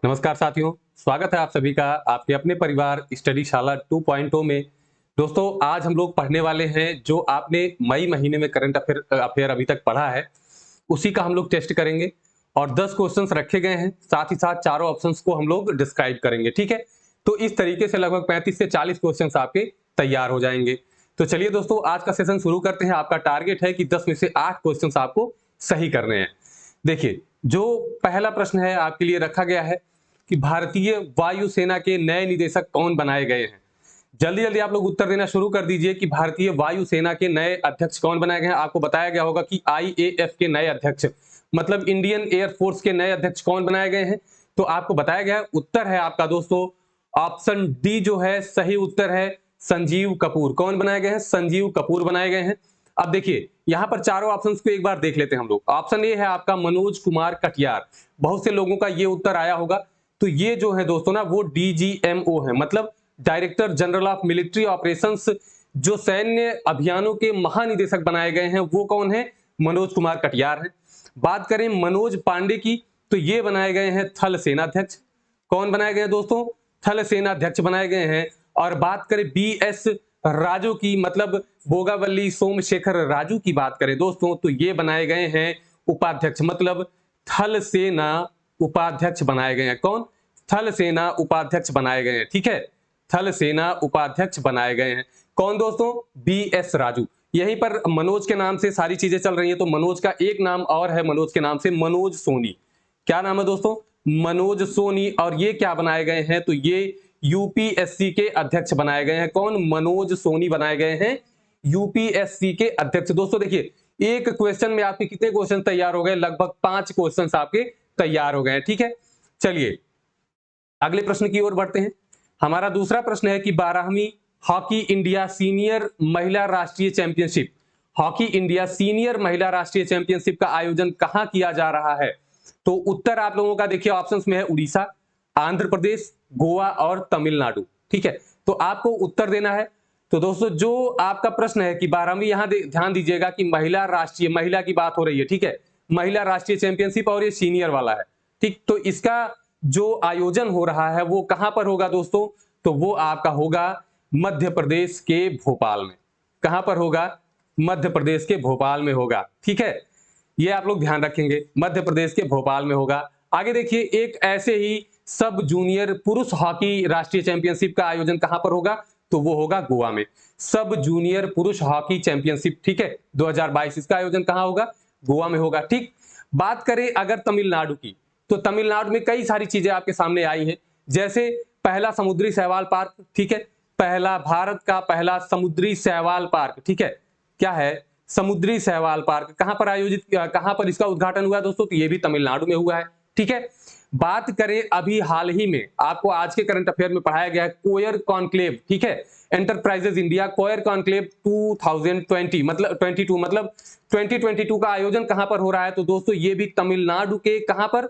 नमस्कार साथियों, स्वागत है आप सभी का आपके अपने परिवार स्टडी शाला 2.0 में। दोस्तों, आज हम लोग पढ़ने वाले हैं जो आपने मई महीने में करंट अफेयर अभी तक पढ़ा है, उसी का हम लोग टेस्ट करेंगे और 10 क्वेश्चंस रखे गए हैं। साथ ही साथ चारों ऑप्शंस को हम लोग डिस्क्राइब करेंगे, ठीक है। तो इस तरीके से लगभग 35 से 40 क्वेश्चंस आपके तैयार हो जाएंगे। तो चलिए दोस्तों, आज का सेशन शुरू करते हैं। आपका टारगेट है कि 10 में से 8 क्वेश्चंस आपको सही करने हैं। देखिए, जो पहला प्रश्न है आपके लिए रखा गया है कि भारतीय वायुसेना के नए निदेशक कौन बनाए गए हैं। जल्दी जल्दी आप लोग उत्तर देना शुरू कर दीजिए कि भारतीय वायुसेना के नए अध्यक्ष कौन बनाए गए हैं। आपको बताया गया होगा कि आईएएफ के नए अध्यक्ष मतलब इंडियन एयरफोर्स के नए अध्यक्ष कौन बनाए गए हैं। तो आपको बताया गया उत्तर है आपका दोस्तों ऑप्शन डी जो है सही उत्तर है, संजीव कपूर। कौन बनाए गए हैं? संजीव कपूर बनाए गए हैं। अब देखिए, यहां पर चारों ऑप्शंस को एक बार देख लेते हैं हम लोग। ऑप्शन ए है आपका मनोज कुमार कटियार। बहुत से लोगों का ये उत्तर आया होगा। तो ये जो है दोस्तों ना, वो डीजीएमओ है, मतलब director general of military operations. जो सैन्य अभियानों के महानिदेशक बनाए गए हैं वो कौन है? मनोज कुमार कटियार है। बात करें मनोज पांडे की, तो ये बनाए गए हैं थल सेनाध्यक्ष। कौन बनाए गए हैं दोस्तों? थल सेनाध्यक्ष बनाए गए हैं। और बात करें बीएस राजू की, मतलब बोगावली सोमशेखर राजू की बात करें दोस्तों, तो ये बनाए गए हैं उपाध्यक्ष, मतलब थल सेना उपाध्यक्ष बनाए गए हैं। कौन? थल सेना उपाध्यक्ष बनाए गए हैं, ठीक है। थल सेना उपाध्यक्ष बनाए गए हैं। कौन दोस्तों? बीएस राजू। यहीं पर मनोज के नाम से सारी चीजें चल रही हैं, तो मनोज का एक नाम और है मनोज के नाम से, मनोज सोनी। क्या नाम है दोस्तों? मनोज सोनी। और ये क्या बनाए गए हैं? तो ये यूपीएससी के अध्यक्ष बनाए गए हैं। कौन? मनोज सोनी बनाए गए हैं यूपीएससी के अध्यक्ष। दोस्तों देखिए, एक क्वेश्चन में आपके कितने क्वेश्चन तैयार हो गए? लगभग 5 क्वेश्चन आपके तैयार हो गए, ठीक है। चलिए अगले प्रश्न की ओर बढ़ते हैं। हमारा दूसरा प्रश्न है कि 12वीं हॉकी इंडिया सीनियर महिला राष्ट्रीय चैंपियनशिप, हॉकी इंडिया सीनियर महिला राष्ट्रीय चैंपियनशिप का आयोजन कहां किया जा रहा है? तो उत्तर आप लोगों का देखिए ऑप्शंस में है उड़ीसा, आंध्र प्रदेश, गोवा और तमिलनाडु, ठीक है। तो आपको उत्तर देना है। तो दोस्तों, जो आपका प्रश्न है कि 12वीं, यहां ध्यान दीजिएगा कि महिला राष्ट्रीय, महिला की बात हो रही है, ठीक है। महिला राष्ट्रीय चैंपियनशिप और ये सीनियर वाला है, ठीक। तो इसका जो आयोजन हो रहा है वो कहां पर होगा दोस्तों? तो वो आपका होगा मध्य प्रदेश के भोपाल में। कहां पर होगा? मध्य प्रदेश के भोपाल में होगा, ठीक है। ये आप लोग ध्यान रखेंगे, मध्य प्रदेश के भोपाल में होगा। आगे देखिए, एक ऐसे ही सब जूनियर पुरुष हॉकी राष्ट्रीय चैंपियनशिप का आयोजन कहां पर होगा? तो वो होगा गोवा में। सब जूनियर पुरुष हॉकी चैंपियनशिप, ठीक है, 2022, इसका आयोजन कहां होगा? गोवा में होगा, ठीक। बात करें अगर तमिलनाडु की, तो तमिलनाडु में कई सारी चीजें आपके सामने आई हैं। जैसे पहला समुद्री शैवाल पार्क, ठीक है, पहला भारत का पहला समुद्री शैवाल पार्क, ठीक है। क्या है? समुद्री शैवाल पार्क। कहां पर आयोजित, कहां पर इसका उद्घाटन हुआ दोस्तों? तो ये भी तमिलनाडु में हुआ है, ठीक है। बात करें अभी हाल ही में आपको आज के करंट अफेयर में पढ़ाया गया है कोयर कॉन्क्लेव, ठीक है, एंटरप्राइजेज इंडिया कोयर कॉन्क्लेव 2020 मतलब 22, मतलब 2022 का आयोजन कहां पर हो रहा है? तो दोस्तों ये भी तमिलनाडु के कहां पर?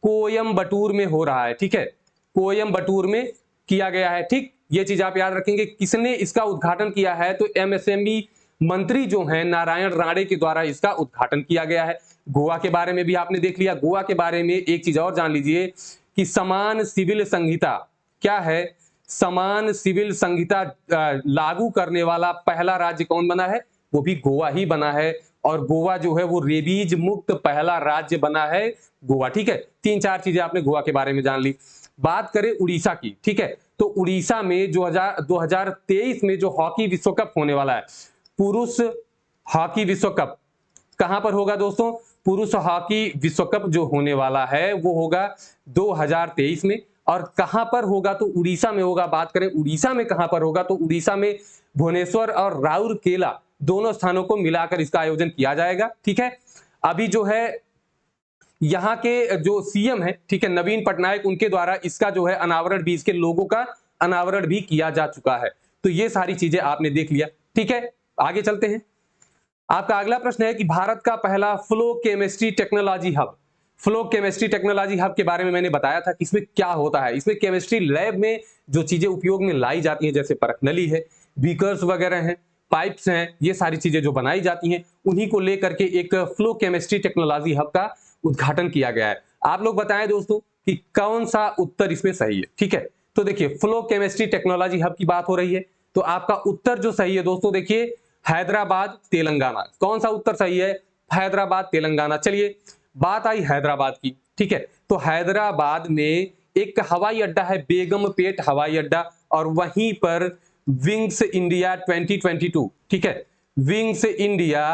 कोयम्बटूर में हो रहा है, ठीक है। कोयम्बटूर में किया गया है, ठीक। ये चीज आप याद रखेंगे। किसने इसका उद्घाटन किया है? तो एमएसएमई मंत्री जो हैं नारायण राणे के द्वारा इसका उद्घाटन किया गया है। गोवा के बारे में भी आपने देख लिया। गोवा के बारे में एक चीज और जान लीजिए कि समान सिविल संहिता, क्या है? समान सिविल संहिता लागू करने वाला पहला राज्य कौन बना है? वो भी गोवा ही बना है। और गोवा जो है वो रेबीज मुक्त पहला राज्य बना है, गोवा, ठीक है। 3-4 चीजें आपने गोवा के बारे में जान ली। बात करें उड़ीसा की, ठीक है, तो उड़ीसा में जो 2023 में जो हॉकी विश्व कप होने वाला है, पुरुष हॉकी विश्व कप, कहां पर होगा दोस्तों? पुरुष हॉकी विश्व कप जो होने वाला है वो होगा 2023 में। और कहां पर होगा? तो उड़ीसा में होगा। बात करें उड़ीसा में कहां पर होगा? तो उड़ीसा में भुवनेश्वर और राउरकेला दोनों स्थानों को मिलाकर इसका आयोजन किया जाएगा, ठीक है। अभी जो है यहाँ के जो सीएम है, ठीक है, नवीन पटनायक, उनके द्वारा इसका जो है अनावरण भी, इसके लोगों का अनावरण भी किया जा चुका है। तो ये सारी चीजें आपने देख लिया, ठीक है। आगे चलते हैं। आपका अगला प्रश्न है कि भारत का पहला flow chemistry technology hub, flow chemistry technology hub के बारे में मैंने बताया था कि इसमें क्या होता है। इसमें केमिस्ट्री लैब में जो चीजें उपयोग में लाई जाती हैं, जैसे परख नली है, बीकर्स वगैरह हैं, पाइप्स हैं, ये सारी चीजें जो बनाई जाती हैं, उन्हीं को लेकर के एक फ्लो केमिस्ट्री टेक्नोलॉजी हब का उद्घाटन किया गया है। आप लोग बताएं दोस्तों, कि कौन सा उत्तर इसमें सही है। ठीक है, तो देखिए फ्लो केमिस्ट्री टेक्नोलॉजी हब की बात हो रही है, तो आपका उत्तर जो सही है दोस्तों देखिए हैदराबाद तेलंगाना। कौन सा उत्तर सही है? हैदराबाद तेलंगाना। चलिए बात आई हैदराबाद की। ठीक है, तो हैदराबाद में एक हवाई अड्डा है बेगमपेट हवाई अड्डा, और वहीं पर विंग्स इंडिया 2022, ठीक है, विंग्स इंडिया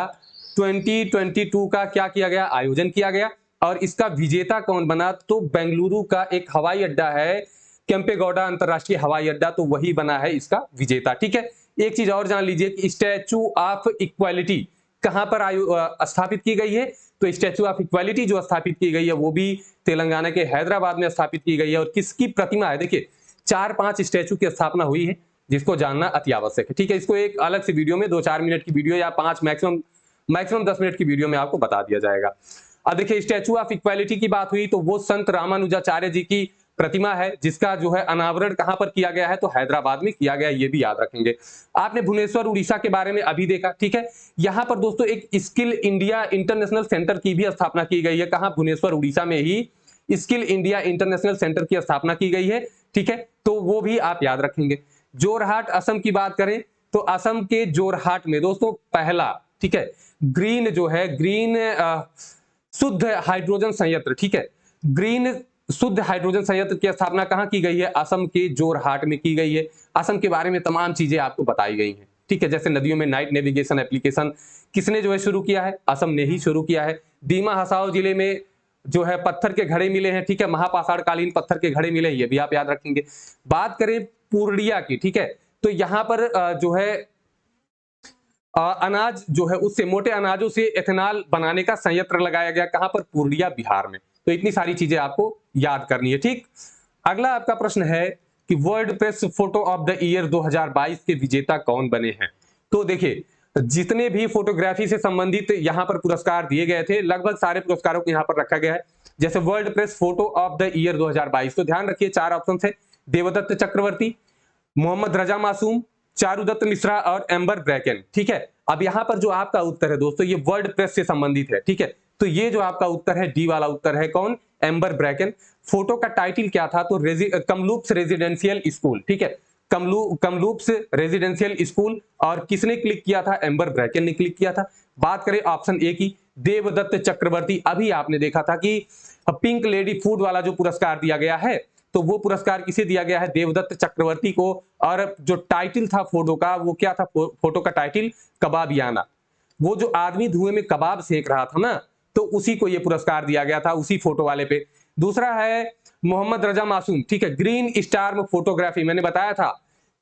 2022 का क्या किया गया? आयोजन किया गया। और इसका विजेता कौन बना? तो बेंगलुरु का एक हवाई अड्डा है केम्पेगौड़ा अंतरराष्ट्रीय हवाई अड्डा, तो वही बना है इसका विजेता। ठीक है, एक चीज और जान लीजिए कि स्टैचू ऑफ इक्वालिटी कहां पर स्थापित की गई है? तो स्टैचू ऑफ इक्वालिटी जो स्थापित की गई है वो भी तेलंगाना के हैदराबाद में स्थापित की गई है। और किसकी प्रतिमा है? देखिए 4-5 स्टैचू की स्थापना हुई है, जिसको जानना अति आवश्यक है। ठीक है, इसको एक अलग से वीडियो में 2-4 मिनट की वीडियो या 5 मैक्सिमम 10 मिनट की वीडियो में आपको बता दिया जाएगा। अब देखिए स्टैचू ऑफ इक्वालिटी की बात हुई तो वो संत रामानुजाचार्य जी की प्रतिमा है, जिसका जो है अनावरण कहां पर किया गया है? तो हैदराबाद में किया गया, ये भी याद रखेंगे। आपने भुवनेश्वर उड़ीसा के बारे में अभी देखा। ठीक है, यहां पर दोस्तों एक स्किल इंडिया इंटरनेशनल सेंटर की भी स्थापना की गई है। कहां? भुवनेश्वर उड़ीसा में ही स्किल इंडिया इंटरनेशनल सेंटर की स्थापना की गई है। ठीक है, तो वो भी आप याद रखेंगे। जोरहाट असम की बात करें तो असम के जोरहाट में दोस्तों पहला, ठीक है, ग्रीन जो है ग्रीन शुद्ध हाइड्रोजन संयंत्र, ठीक है, ग्रीन शुद्ध हाइड्रोजन संयंत्र की स्थापना कहां की गई है? असम के जोरहाट में की गई है। असम के बारे में तमाम चीजें आपको बताई गई हैं। ठीक है, जैसे नदियों में नाइट नेविगेशन एप्लीकेशन किसने जो है शुरू किया है? असम ने ही शुरू किया है। दीमा हसाओ जिले में जो है पत्थर के घड़े मिले हैं। ठीक है, महापाषाण कालीन पत्थर के घड़े मिले, ये भी आप याद रखेंगे। बात करें पूर्णिया की, ठीक है, तो यहां पर जो है अनाज जो है उससे मोटे अनाजों से एथेनॉल बनाने का संयंत्र लगाया गया। कहां पर? पूर्णिया बिहार में। तो इतनी सारी चीजें आपको याद करनी है। ठीक, अगला आपका प्रश्न है कि world press photo of the year 2022 के विजेता कौन बने हैं? तो देखिए जितने भी फोटोग्राफी से संबंधित यहां पर पुरस्कार दिए गए थे, लगभग सारे पुरस्कारों को यहां पर रखा गया है। जैसे world press photo of the year 2022, तो ध्यान रखिए 4 ऑप्शन है: देवदत्त चक्रवर्ती, मोहम्मद रजा मासूम, चारुदत्त मिश्रा और एम्बर ब्रैकेन। ठीक है, अब यहां पर जो आपका उत्तर है दोस्तों ये वर्ल्ड प्रेस से संबंधित है। ठीक है, तो ये जो आपका उत्तर है डी वाला उत्तर है। कौन? एम्बर ब्रैकेन। फोटो का टाइटल क्या था? तो कमलूप्स रेजिडेंशियल स्कूल। ठीक है, कमलूप्स रेजिडेंशियल स्कूल, और किसने क्लिक किया था? एम्बर ब्रैकेन ने क्लिक किया था। बात करें ऑप्शन ए की, देवदत्त चक्रवर्ती, अभी आपने देखा था कि पिंक लेडी फूड वाला जो पुरस्कार दिया गया है, तो वो पुरस्कार किसे दिया गया है? देवदत्त चक्रवर्ती को। और जो टाइटल था फोटो का वो क्या था? फोटो का टाइटल कबाबियाना। वो जो आदमी धुएं में कबाब सेक रहा था ना, तो उसी को ये पुरस्कार दिया गया था, उसी फोटो वाले पे। दूसरा है मोहम्मद रजा मासूम। ठीक है, ग्रीन स्टार फोटोग्राफी। मैंने बताया था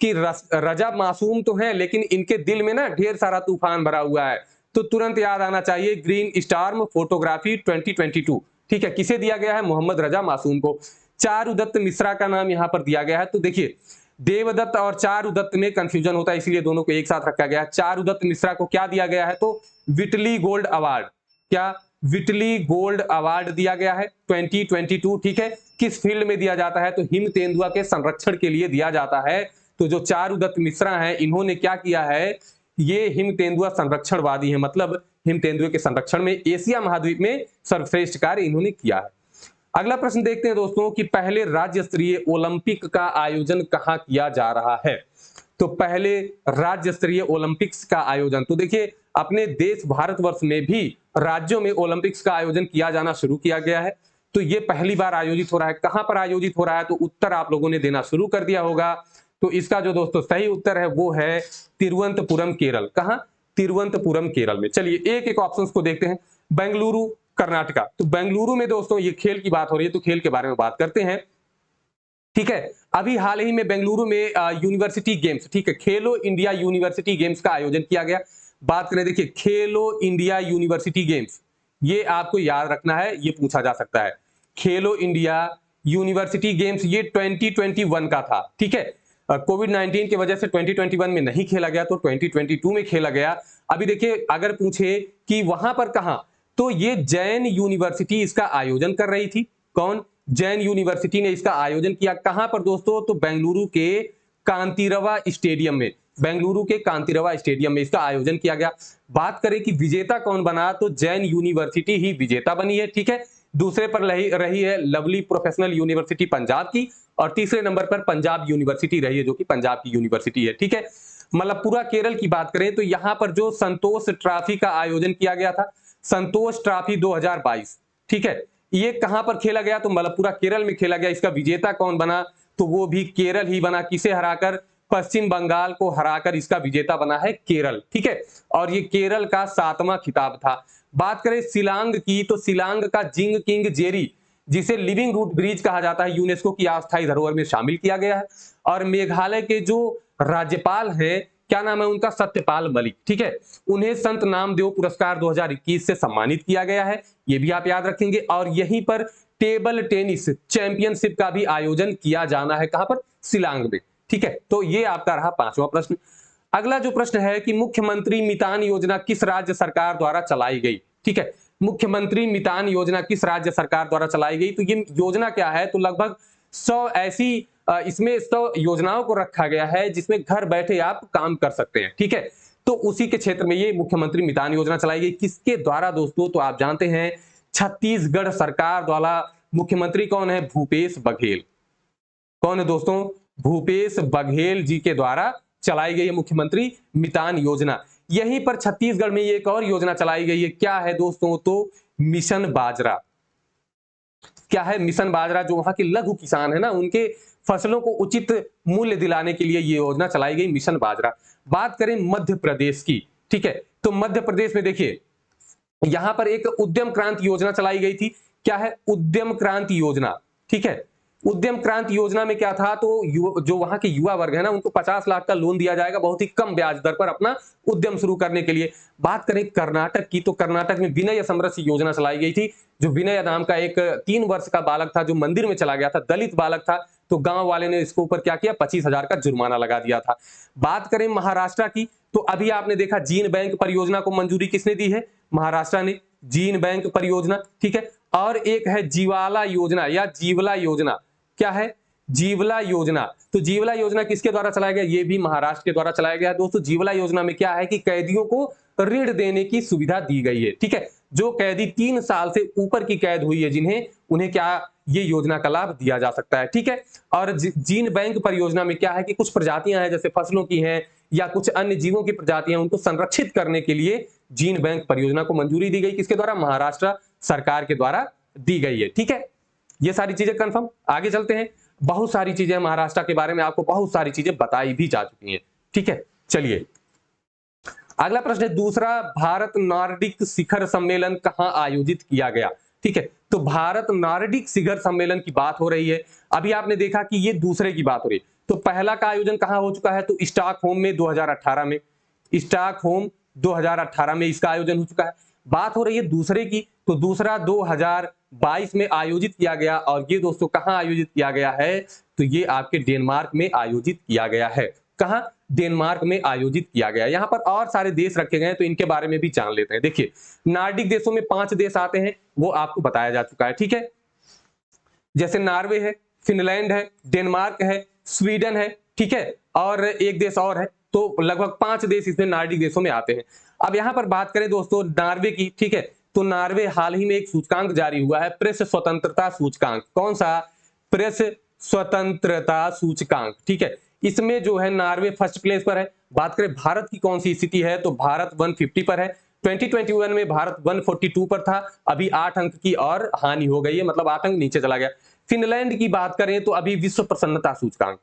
कि रजा मासूम तो है लेकिन इनके दिल में ना ढेर सारा तूफान भरा हुआ है, तो तुरंत याद आना चाहिए ग्रीन स्टार फोटोग्राफी 2022। ठीक है, किसे दिया गया है? मोहम्मद रजा मासूम को। चारुदत्त मिश्रा का नाम यहां पर दिया गया है। तो देखिए देवदत्त और चारुदत्त में कंफ्यूजन होता है, इसलिए दोनों को एक साथ रखा गया है। चारुदत्त मिश्रा को क्या दिया गया है? तो विटली गोल्ड अवार्ड। क्या? विटली गोल्ड अवार्ड दिया गया है 2022। ठीक है, किस फील्ड में दिया जाता है? तो हिम तेंदुआ के संरक्षण के लिए दिया जाता है। तो जो चारुदत्त मिश्रा है इन्होंने क्या किया है? ये हिम तेंदुआ संरक्षणवादी है, मतलब हिम तेंदुए के संरक्षण में एशिया महाद्वीप में सर्वश्रेष्ठ कार्य इन्होंने किया है। अगला प्रश्न देखते हैं दोस्तों कि पहले राज्य स्तरीय ओलंपिक का आयोजन कहां किया जा रहा है? तो पहले राज्य स्तरीय ओलंपिक्स का आयोजन, तो देखिए अपने देश भारतवर्ष में भी राज्यों में ओलंपिक्स का आयोजन किया जाना शुरू किया गया है। तो ये पहली बार आयोजित हो रहा है। कहां पर आयोजित हो रहा है? तो उत्तर आप लोगों ने देना शुरू कर दिया होगा। तो इसका जो दोस्तों सही उत्तर है वो है तिरुवनंतपुरम केरल। कहां? तिरुवनंतपुरम केरल में। चलिए एक एक ऑप्शंस को देखते हैं। बेंगलुरु कर्नाटका, तो बेंगलुरु में दोस्तों ये खेल की बात हो रही है तो खेल के बारे में बात करते हैं। ठीक है, अभी हाल ही में बेंगलुरु में यूनिवर्सिटी गेम्स, ठीक है, खेलो इंडिया यूनिवर्सिटी गेम्स का आयोजन किया गया। बात करें, देखिए खेलो इंडिया यूनिवर्सिटी गेम्स, ये आपको याद रखना है, ये पूछा जा सकता है। खेलो इंडिया यूनिवर्सिटी गेम्स ये 2021 का था। ठीक है, कोविड-19 की वजह से 2021 में नहीं खेला गया, तो 2022 में खेला गया। अभी देखिए अगर पूछे कि वहां पर कहां, तो ये जैन यूनिवर्सिटी इसका आयोजन कर रही थी। कौन? जैन यूनिवर्सिटी ने इसका आयोजन किया। कहां पर दोस्तों? तो बेंगलुरु के कांतिरवा स्टेडियम में। बेंगलुरु के कांतिरवा स्टेडियम में इसका आयोजन किया गया। बात करें कि विजेता कौन बना, तो जैन यूनिवर्सिटी ही विजेता बनी है। ठीक है, दूसरे पर रही है लवली प्रोफेशनल यूनिवर्सिटी पंजाब की, और तीसरे नंबर पर पंजाब यूनिवर्सिटी रही है, जो कि पंजाब की यूनिवर्सिटी है। ठीक है, मलप्पुरा केरल की बात करें तो यहां पर जो संतोष ट्रॉफी का आयोजन किया गया था, संतोष ट्रॉफी 2022, ठीक है, ये कहां पर खेला गया? तो मलप्पुरा केरल में खेला गया। इसका विजेता कौन बना? तो वो भी केरल ही बना। किसे हराकर? पश्चिम बंगाल को हराकर इसका विजेता बना है केरल। ठीक है, और ये केरल का 7वां खिताब था। बात करें शिलांग की, तो शिलांग का जिंग किंग जेरी, जिसे लिविंग रूट ब्रिज कहा जाता है, यूनेस्को की अस्थायी धरोहर में शामिल किया गया है। और मेघालय के जो राज्यपाल हैं, क्या नाम है उनका? सत्यपाल मलिक। ठीक है, उन्हें संत नामदेव पुरस्कार 2021 से सम्मानित किया गया है, ये भी आप याद रखेंगे। और यहीं पर टेबल टेनिस चैंपियनशिप का भी आयोजन किया जाना है, कहां पर? शिलांग में। ठीक है, तो ये आपका रहा 5वां प्रश्न। अगला जो प्रश्न है कि मुख्यमंत्री मितान योजना किस राज्य सरकार द्वारा चलाई गई? ठीक है, मुख्यमंत्री मितान योजना किस राज्य सरकार द्वारा चलाई गई? तो ये योजना क्या है? तो लगभग 100 ऐसी इसमें 100 योजनाओं को रखा गया है जिसमें घर बैठे आप काम कर सकते हैं। ठीक है, तो उसी के क्षेत्र में ये मुख्यमंत्री मितान योजना चलाई गई। किसके द्वारा दोस्तों? तो आप जानते हैं छत्तीसगढ़ सरकार द्वारा। मुख्यमंत्री कौन है? भूपेश बघेल। कौन है दोस्तों? भूपेश बघेल जी के द्वारा चलाई गई है मुख्यमंत्री मितान योजना। यहीं पर छत्तीसगढ़ में एक और योजना चलाई गई है, क्या है दोस्तों? तो मिशन बाजरा। क्या है? मिशन बाजरा। जो वहां के लघु किसान है ना, उनके फसलों को उचित मूल्य दिलाने के लिए ये योजना चलाई गई, मिशन बाजरा। बात करें मध्य प्रदेश की, ठीक है, तो मध्य प्रदेश में देखिए यहां पर एक उद्यम क्रांति योजना चलाई गई थी। क्या है? उद्यम क्रांति योजना। ठीक है, उद्यम क्रांति योजना में क्या था? तो जो वहां के युवा वर्ग है ना, उनको 50 लाख का लोन दिया जाएगा बहुत ही कम ब्याज दर पर अपना उद्यम शुरू करने के लिए। बात करें कर्नाटक की, तो कर्नाटक में विनय समरस योजना चलाई गई थी। जो विनय नाम का एक 3 वर्ष का बालक था, जो मंदिर में चला गया था, दलित बालक था, तो गांव वाले ने इसके ऊपर क्या किया? 25,000 का जुर्माना लगा दिया था। बात करें महाराष्ट्र की, तो अभी आपने देखा जीन बैंक परियोजना को मंजूरी किसने दी है? महाराष्ट्र ने, जीन बैंक परियोजना। ठीक है, और एक है जीवाला योजना या जीवला योजना। क्या है? जीवला योजना। तो जीवला योजना किसके द्वारा चलाया गया? ये भी महाराष्ट्र के द्वारा चलाया गया। दोस्तों जीवला योजना में क्या है कि कैदियों को ऋण देने की सुविधा दी गई है। ठीक है, जो कैदी 3 साल से ऊपर की कैद हुई है जिन्हें, उन्हें क्या ये योजना का लाभ दिया जा सकता है। ठीक है, और जीन बैंक परियोजना में क्या है कि कुछ प्रजातियां हैं जैसे फसलों की हैं या कुछ अन्य जीवों की प्रजातियां, उनको संरक्षित करने के लिए जीन बैंक परियोजना को मंजूरी दी गई। किसके द्वारा? महाराष्ट्र सरकार के द्वारा दी गई है। ठीक है, ये सारी चीजें कंफर्म। आगे चलते हैं। बहुत सारी चीजें महाराष्ट्र के बारे में आपको बहुत सारी चीजें बताई भी जा चुकी हैं। ठीक है, चलिए अगला प्रश्न है दूसरा, भारत नॉर्डिक शिखर सम्मेलन कहां आयोजित किया गया? ठीक है, तो भारत नॉर्डिक शिखर सम्मेलन की बात हो रही है। अभी आपने देखा कि ये दूसरे की बात हो रही है, तो पहला का आयोजन कहां हो चुका है? तो स्टॉकहोम में 2018 में, स्टॉकहोम 2018 में इसका आयोजन हो चुका है। बात हो रही है दूसरे की, तो दूसरा 2022 में आयोजित किया गया। और ये दोस्तों कहां आयोजित किया गया है? तो ये आपके डेनमार्क में आयोजित किया गया है। कहां? डेनमार्क में आयोजित किया गया। यहां पर और सारे देश रखे गए हैं, तो इनके बारे में भी जान लेते हैं। देखिए नॉर्डिक देशों में 5 देश आते हैं, वो आपको बताया जा चुका है। ठीक है, जैसे नॉर्वे है, फिनलैंड है, डेनमार्क है, स्वीडन है। ठीक है, और एक देश और है, तो लगभग 5 देश इसमें नॉर्डिक देशों में आते हैं। अब यहां पर बात करें दोस्तों नॉर्वे की, ठीक है, तो नॉर्वे हाल ही में एक सूचकांक जारी हुआ है, प्रेस स्वतंत्रता सूचकांक। कौन सा? प्रेस स्वतंत्रता सूचकांक। ठीक है, इसमें जो है नॉर्वे फर्स्ट प्लेस पर है। बात करें भारत की कौन सी स्थिति है, तो भारत 150 पर है। 2021 में भारत 142 पर था, अभी 8 अंक की और हानि हो गई है, मतलब 8 अंक नीचे चला गया। फिनलैंड की बात करें तो अभी विश्व प्रसन्नता सूचकांक,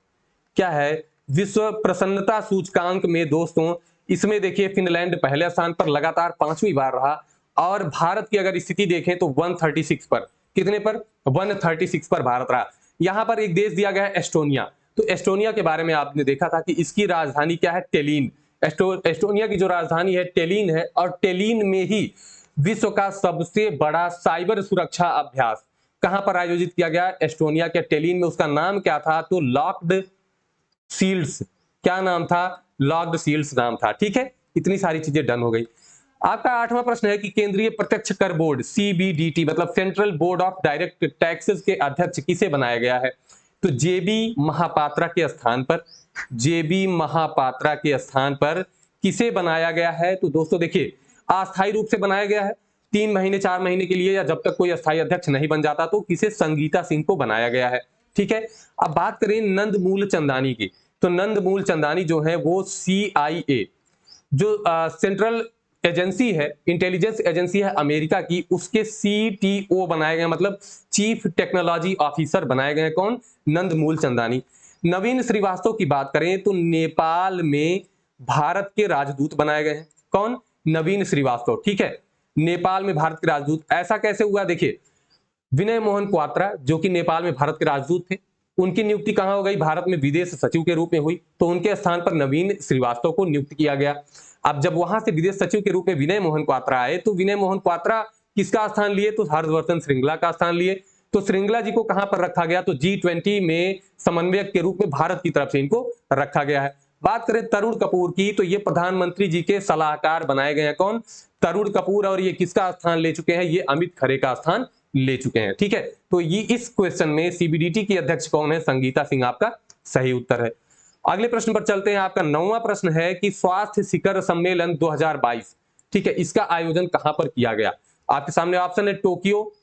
क्या है? विश्व प्रसन्नता सूचकांक में दोस्तों इसमें देखिए फिनलैंड पहले स्थान पर लगातार 5वीं बार रहा। और भारत की अगर स्थिति देखें तो 136 पर, कितने पर? 136 पर भारत रहा। यहां पर एक देश दिया गया है एस्टोनिया। तो एस्टोनिया के बारे में आपने देखा था कि इसकी राजधानी क्या है? टेलिन। एस्टोनिया की जो राजधानी है टेलिन है, और टेलिन में ही विश्व का सबसे बड़ा साइबर सुरक्षा अभ्यास कहां पर आयोजित किया गया? एस्टोनिया के टेलिन में। उसका नाम क्या था? तो लॉक्ड शील्ड्स। क्या नाम था? लॉक्ड शील्ड्स नाम था। ठीक है, इतनी सारी चीजें डन हो गई। आपका 8वां प्रश्न है कि केंद्रीय प्रत्यक्ष कर बोर्ड सीबीडीटी मतलब central board of direct taxes के अध्यक्ष किसे बनाया गया है? तो जेबी महापात्रा के स्थान पर, जेबी महापात्रा के स्थान पर किसे बनाया गया है? तो दोस्तों देखिए अस्थायी रूप से बनाया गया है, 3 महीने 4 महीने के लिए, या जब तक कोई अस्थायी अध्यक्ष नहीं बन जाता, तो किसे संगीता सिंह को बनाया गया है। ठीक है, अब बात करें नंदमूल चंदानी की, तो नंदमूल चंदानी जो है वो CIA जो सेंट्रल एजेंसी है, इंटेलिजेंस एजेंसी है अमेरिका की, उसके CTO बनाए गए, मतलब चीफ टेक्नोलॉजी ऑफिसर बनाए गए। कौन? नंदमूल चंदानी। नवीन श्रीवास्तव की बात करें तो नेपाल में भारत के राजदूत बनाए गए हैं। कौन? नवीन श्रीवास्तव। ठीक है, नेपाल में भारत के राजदूत। ऐसा कैसे हुआ? देखिए, विनय मोहन क्वात्रा जो कि नेपाल में भारत के राजदूत थे, उनकी नियुक्ति कहां हो गई? भारत में विदेश सचिव के रूप में हुई, तो उनके स्थान पर नवीन श्रीवास्तव को नियुक्त किया गया। अब जब वहां से विदेश सचिव के रूप में विनय मोहन क्वात्रा आए, तो विनय मोहन क्वात्रा किसका स्थान लिए? तो हर्षवर्धन श्रृंगला का स्थान लिए। तो श्रृंगला जी को कहां पर रखा गया? तो G20 में समन्वयक के रूप में भारत की तरफ से इनको रखा गया है। बात करें तरुण कपूर की, तो ये प्रधानमंत्री जी के सलाहकार बनाए गए हैं। कौन? तरुण कपूर। और ये किसका स्थान ले चुके हैं? ये अमित खरे का स्थान ले चुके हैं। ठीक है, तो ये इस क्वेश्चन में CBDT की अध्यक्ष कौन है? संगीता सिंह आपका सही उत्तर है। अगले प्रश्न पर चलते हैं। आपका 9वां प्रश्न है कि स्वास्थ्य शिखर सम्मेलन 2022, ठीक है, इसका आयोजन कहां पर किया गया? आपके सामने ऑप्शन है टोक्यो,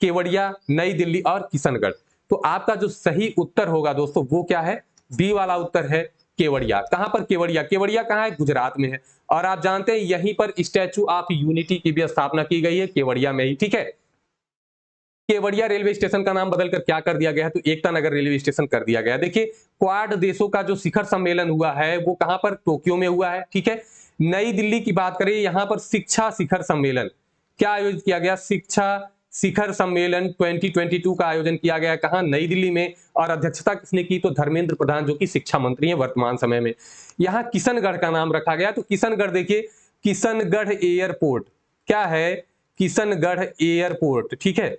केवड़िया, नई दिल्ली और किशनगढ़। तो आपका जो सही उत्तर होगा दोस्तों वो क्या है? बी वाला उत्तर है, केवड़िया। कहां पर केवड़िया? केवड़िया कहां है? गुजरात में है। और आप जानते हैं यहीं पर स्टैचू ऑफ यूनिटी की भी स्थापना की गई है, केवड़िया में ही। ठीक है, केवड़िया रेलवे स्टेशन का नाम बदलकर क्या कर दिया गया है? तो एकता नगर रेलवे स्टेशन कर दिया गया। देखिए, क्वाड देशों का जो शिखर सम्मेलन हुआ है वो कहां पर? टोक्यो में हुआ है। ठीक है, नई दिल्ली की बात करें, यहां पर शिक्षा शिखर सम्मेलन क्या आयोजित किया गया? शिक्षा शिखर सम्मेलन 2022 का आयोजन किया गया। कहां? नई दिल्ली में। और अध्यक्षता किसने की? तो धर्मेंद्र प्रधान जो कि शिक्षा मंत्री हैं वर्तमान समय में। यहां किशनगढ़ का नाम रखा गया। तो किशनगढ़, देखिए किशनगढ़ एयरपोर्ट क्या है? किशनगढ़ एयरपोर्ट। ठीक है,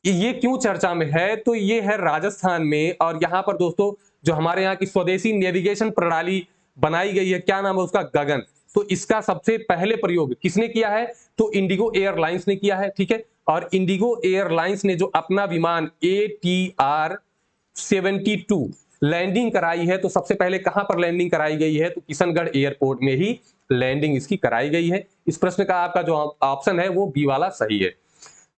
ये क्यों चर्चा में है? तो ये है राजस्थान में। और यहां पर दोस्तों जो हमारे यहाँ की स्वदेशी नेविगेशन प्रणाली बनाई गई है, क्या नाम है उसका? गगन। तो इसका सबसे पहले प्रयोग किसने किया है? तो इंडिगो एयरलाइंस ने किया है। ठीक है, और इंडिगो एयरलाइंस ने जो अपना विमान ATR-72 लैंडिंग कराई है, तो सबसे पहले कहां पर लैंडिंग कराई गई है? तो किशनगढ़ एयरपोर्ट में ही लैंडिंग इसकी कराई गई है। इस प्रश्न का आपका जो ऑप्शन है वो बी वाला सही है।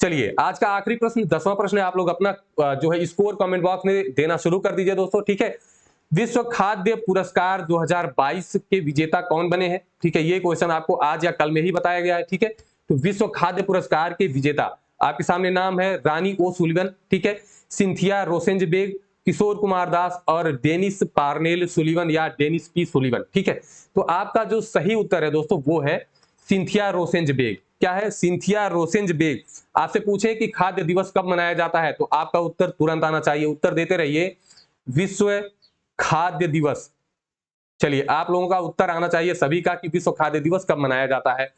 चलिए, आज का आखिरी प्रश्न, 10वां प्रश्न है। आप लोग अपना जो है स्कोर कमेंट बॉक्स में देना शुरू कर दीजिए दोस्तों। ठीक है, विश्व खाद्य पुरस्कार 2022 के विजेता कौन बने हैं? ठीक है, ये क्वेश्चन आपको आज या कल में ही बताया गया है। ठीक है, तो विश्व खाद्य पुरस्कार के विजेता आपके सामने नाम है रानी ओ सुलिवन, ठीक है, सिंथिया रोसेंजबेग, किशोर कुमार दास और डेनिस पार्नेल सुलिवन या डेनिस पी सुलिवन। ठीक है, तो आपका जो सही उत्तर है दोस्तों वो है सिंथिया रोसेंजबेग। क्या है? सिंथिया रोसेंजबेग। आपसे पूछे कि खाद्य दिवस कब मनाया जाता है, तो आपका उत्तर तुरंत आना चाहिए। उत्तर देते रहिए, विश्व खाद्य दिवस। चलिए, आप लोगों का उत्तर आना चाहिए सभी का कि विश्व खाद्य दिवस कब मनाया जाता है।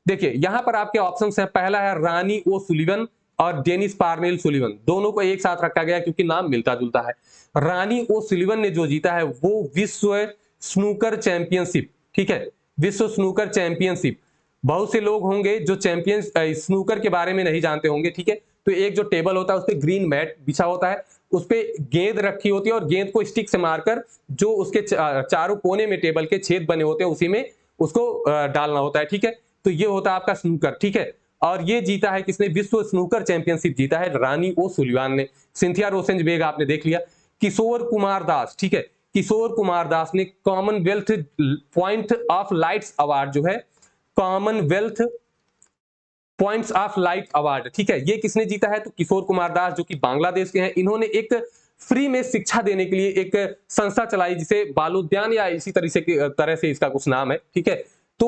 देखिए, यहां पर आपके ऑप्शंस हैं। पहला है रानी ओ सुलिवन और डेनिस पार्नेल सुलिवन। दोनों को एक साथ रखा गया क्योंकि नाम मिलता जुलता है। रानी ओ सुलिवन ने जो जीता है वो विश्व स्नूकर चैंपियनशिप। ठीक है, विश्व स्नूकर चैंपियनशिप। बहुत से लोग होंगे जो चैंपियन स्नूकर के बारे में नहीं जानते होंगे। ठीक है, तो एक जो टेबल होता है उस पर ग्रीन मैट बिछा होता है, उस पे गेंद रखी होती है और गेंद को स्टिक से मारकर जो उसके चारों कोने में टेबल के छेद बने होते हैं उसी में उसको डालना होता है। ठीक है, तो ये होता है आपका स्नूकर। ठीक है, और ये जीता है किसने? विश्व स्नूकर चैंपियनशिप जीता है रानी ओ सुलिवान ने। सिंथिया रोसेंजबेग आपने देख लिया। किशोर कुमार दास, ठीक है, किशोर कुमार दास ने Commonwealth point of lights award जो है, Commonwealth points of light award, ठीक है, ये किसने जीता है? तो किशोर कुमार दास जो कि बांग्लादेश के हैं। इन्होंने एक फ्री में शिक्षा देने के लिए एक संस्था चलाई जिसे बालोद्यान या इसी तरह से इसका कुछ नाम है। ठीक है, तो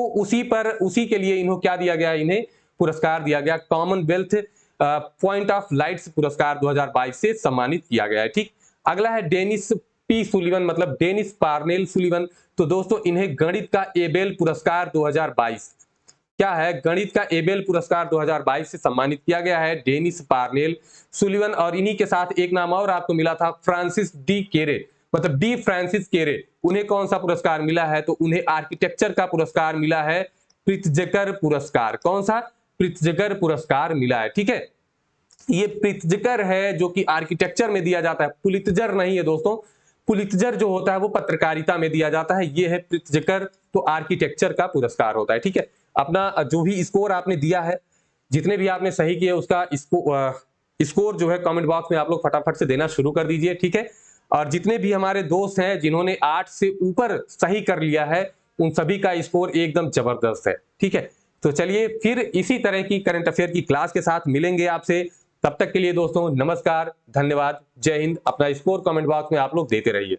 उसी के लिए इन्हों क्या दिया गया? इन्हें पुरस्कार दिया गया, कॉमनवेल्थ पॉइंट ऑफ लाइट्स पुरस्कार 2022 से सम्मानित किया गया है। ठीक, अगला है डेनिस पी सुलिवन, मतलब डेनिस पार्नेल सुलिवन। तो दोस्तों इन्हें गणित का एबेल पुरस्कार 2022, क्या है? गणित का एबेल पुरस्कार 2022 से सम्मानित किया गया है डेनिस पार्नेल सुलिवन। और इन्हीं के साथ एक नाम और आपको मिला था, फ्रांसिस डी केरे, मतलब डी फ्रांसिस केरे। उन्हें कौन सा पुरस्कार मिला है? तो उन्हें आर्किटेक्चर का पुरस्कार मिला है, प्रित्जकर पुरस्कार। कौन सा? प्रित्जकर पुरस्कार मिला है। ठीक है, ये प्रित्जकर है जो कि आर्किटेक्चर में दिया जाता है, पुलित्जर नहीं है दोस्तों। पुलित्जर जो होता है वो पत्रकारिता में दिया जाता है, ये है प्रित्जकर, तो आर्किटेक्चर का पुरस्कार होता है। ठीक है, अपना जो भी स्कोर आपने दिया है जितने भी आपने सही किए उसका स्कोर जो है कमेंट बॉक्स में आप लोग फटाफट से देना शुरू कर दीजिए, ठीक है। और जितने भी हमारे दोस्त हैं जिन्होंने 8 से ऊपर सही कर लिया है, उन सभी का स्कोर एकदम जबरदस्त है, ठीक है। तो चलिए फिर इसी तरह की करंट अफेयर की क्लास के साथ मिलेंगे आपसे। तब तक के लिए दोस्तों नमस्कार, धन्यवाद, जय हिंद। अपना स्कोर कमेंट बॉक्स में आप लोग देते रहिए।